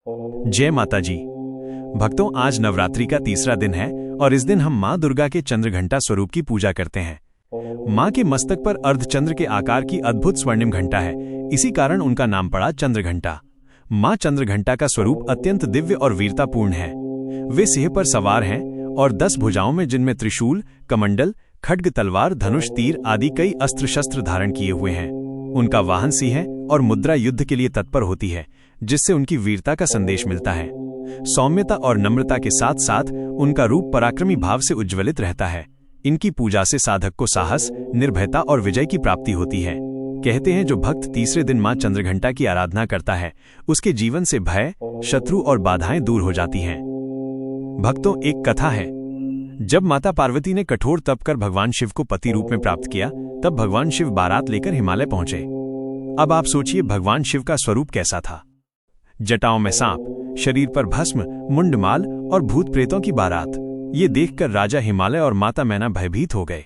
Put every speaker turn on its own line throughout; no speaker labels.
जय माता जी। भक्तों, आज नवरात्रि का तीसरा दिन है और इस दिन हम माँ दुर्गा के चंद्रघंटा स्वरूप की पूजा करते हैं। माँ के मस्तक पर अर्धचंद्र के आकार की अद्भुत स्वर्णिम घंटा है, इसी कारण उनका नाम पड़ा चंद्रघंटा। माँ चंद्रघंटा का स्वरूप अत्यंत दिव्य और वीरतापूर्ण है। वे सिंह पर सवार हैं और 10 भुजाओं में, जिनमें त्रिशूल, कमंडल, खड्ग, तलवार, धनुष, तीर आदि कई अस्त्र शस्त्र धारण किए हुए हैं। उनका वाहन सिंह है और मुद्रा युद्ध के लिए तत्पर होती है, जिससे उनकी वीरता का संदेश मिलता है। सौम्यता और नम्रता के साथ साथ उनका रूप पराक्रमी भाव से उज्ज्वलित रहता है। इनकी पूजा से साधक को साहस, निर्भयता और विजय की प्राप्ति होती है। कहते हैं, जो भक्त तीसरे दिन मां चंद्रघंटा की आराधना करता है, उसके जीवन से भय, शत्रु और बाधाएं दूर हो जाती हैं। भक्तों, एक कथा है। जब माता पार्वती ने कठोर तप कर भगवान शिव को पति रूप में प्राप्त किया, तब भगवान शिव बारात लेकर हिमालय पहुंचे। अब आप सोचिए, भगवान शिव का स्वरूप कैसा था। जटाओं में सांप, शरीर पर भस्म, मुंडमाल और भूत प्रेतों की बारात। ये देखकर राजा हिमालय और माता मैना भयभीत हो गए।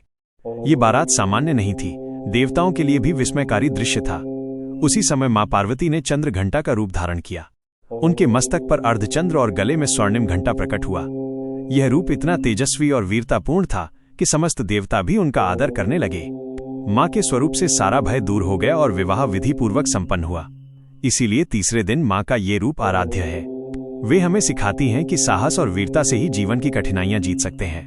ये बारात सामान्य नहीं थी, देवताओं के लिए भी विस्मयकारी दृश्य था। उसी समय मां पार्वती ने चंद्रघंटा का रूप धारण किया। उनके मस्तक पर अर्धचंद्र और गले में स्वर्णिम घंटा प्रकट हुआ। यह रूप इतना तेजस्वी और वीरतापूर्ण था कि समस्त देवता भी उनका आदर करने लगे। मां के स्वरूप से सारा भय दूर हो गया और विवाह विधि पूर्वक संपन्न हुआ। इसीलिए तीसरे दिन मां का ये रूप आराध्य है। वे हमें सिखाती हैं कि साहस और वीरता से ही जीवन की कठिनाइयां जीत सकते हैं।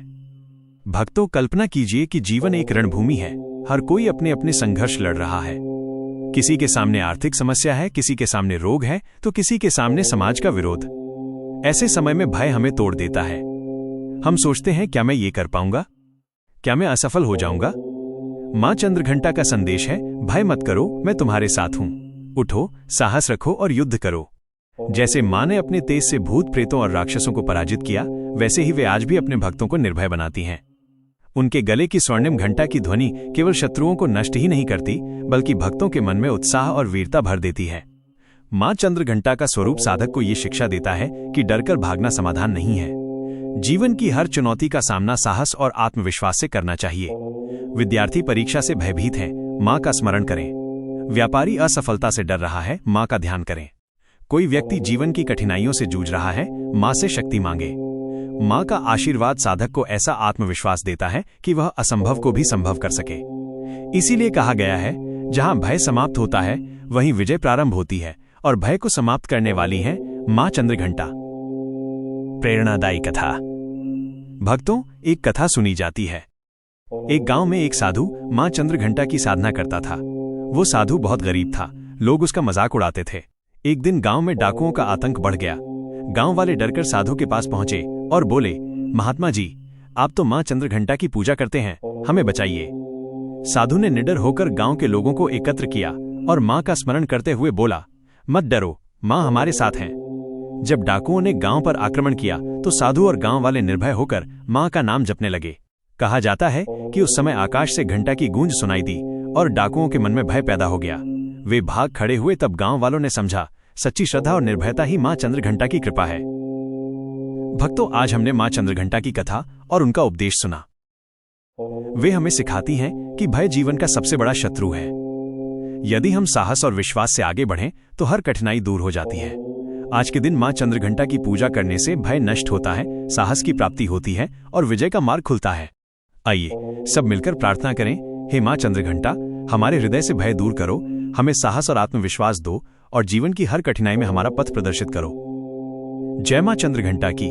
भक्तों, कल्पना कीजिए कि जीवन एक रणभूमि है। हर कोई अपने अपने संघर्ष लड़ रहा है। किसी के सामने आर्थिक समस्या है, किसी के सामने रोग है, तो किसी के सामने समाज का विरोध। ऐसे समय में भय हमें तोड़ देता है। हम सोचते हैं, क्या मैं ये कर पाऊंगा? क्या मैं असफल हो जाऊंगा? मां चंद्रघंटा का संदेश है, भय मत करो, मैं तुम्हारे साथ हूं। उठो, साहस रखो और युद्ध करो। जैसे मां ने अपने तेज से भूत प्रेतों और राक्षसों को पराजित किया, वैसे ही वे आज भी अपने भक्तों को निर्भय बनाती हैं। उनके गले की स्वर्णिम घंटा की ध्वनि केवल शत्रुओं को नष्ट ही नहीं करती, बल्कि भक्तों के मन में उत्साह और वीरता भर देती है। मां चंद्रघंटा का स्वरूप साधक को ये शिक्षा देता है कि डरकर भागना समाधान नहीं है। जीवन की हर चुनौती का सामना साहस और आत्मविश्वास से करना चाहिए। विद्यार्थी परीक्षा से भयभीत हैं, मां का स्मरण करें। व्यापारी असफलता से डर रहा है, मां का ध्यान करें। कोई व्यक्ति जीवन की कठिनाइयों से जूझ रहा है, मां से शक्ति मांगे। मां का आशीर्वाद साधक को ऐसा आत्मविश्वास देता है कि वह असंभव को भी संभव कर सके। इसीलिए कहा गया है, जहां भय समाप्त होता है, वहीं विजय प्रारंभ होती है, और भय को समाप्त करने वाली है मां चंद्रघंटा। प्रेरणादायी कथा। भक्तों, एक कथा सुनी जाती है। एक गांव में एक साधु मां चंद्रघंटा की साधना करता था। वो साधु बहुत गरीब था, लोग उसका मजाक उड़ाते थे। एक दिन गांव में डाकुओं का आतंक बढ़ गया। गांव वाले डरकर साधु के पास पहुंचे और बोले, महात्मा जी, आप तो मां चंद्रघंटा की पूजा करते हैं, हमें बचाइए। साधु ने निडर होकर गांव के लोगों को एकत्र किया और मां का स्मरण करते हुए बोला, मत डरो, मां हमारे साथ हैं। जब डाकुओं ने गांव पर आक्रमण किया, तो साधु और गांव वाले निर्भय होकर मां का नाम जपने लगे। कहा जाता है कि उस समय आकाश से घंटा की गूंज सुनाई दी और डाकुओं के मन में भय पैदा हो गया। वे भाग खड़े हुए। तब गांव वालों ने समझा, सच्ची श्रद्धा और निर्भयता ही मां चंद्रघंटा की कृपा है। भक्तों, आज हमने मां चंद्रघंटा की कथा और उनका उपदेश सुना। वे हमें सिखाती हैं कि भय जीवन का सबसे बड़ा शत्रु है। यदि हम साहस और विश्वास से आगे बढ़ें, तो हर कठिनाई दूर हो जाती है। आज के दिन मां चंद्रघंटा की पूजा करने से भय नष्ट होता है, साहस की प्राप्ति होती है और विजय का मार्ग खुलता है। आइए सब मिलकर प्रार्थना करें। हे मां चंद्रघंटा, हमारे हृदय से भय दूर करो, हमें साहस और आत्मविश्वास दो और जीवन की हर कठिनाई में हमारा पथ प्रदर्शित करो। जय मां चंद्रघंटा की।